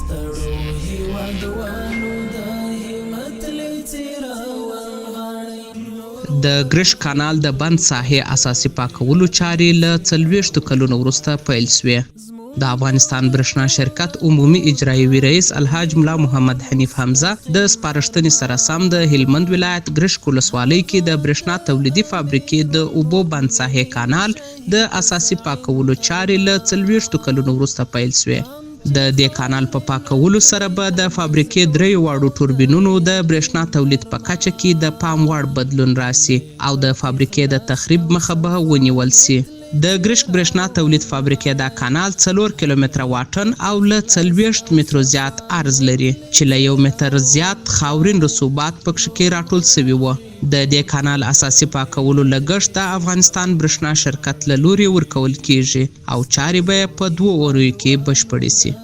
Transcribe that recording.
د ګرش کانال د بند ساحې اساسي پاکولو چارې له 40 کلونو وروسته پیل شوې. د افغانستان برښنا شرکت عمومي اجرایوي رئیس الحاج ملا محمد حنیف حمزه د سپارښتنې سره سم د هلمند ولایت ګرشک ولسوالۍ کې د برښنا تولیدي فابریکې د اوبو بند ساحې کانال د اساسي پاکولو چارې له 40 کلونو وروسته پیل شوې. د دې کانال په پاکولو سره به د فابریکې 3 واړو توربینونو د برښنا تولید په کچه کې د پام وړ بدلون راسي او د فابریکې د تخریب مخه به ونیول سي. د ګرشک برښنا تولید فابریکې دا کانال 4 کیلومتره واټن او له 40 مترو زیات عرض لري چې له 1 متر زیات خاورین رسوبات پکښ کې راټول سوي وو. د دې کانال اساسي پاکولو لګښت د افغانستان برښنا شرکت له لوري ورکول کیږي او چارې به په 2 اونیو کې بشپړې سي.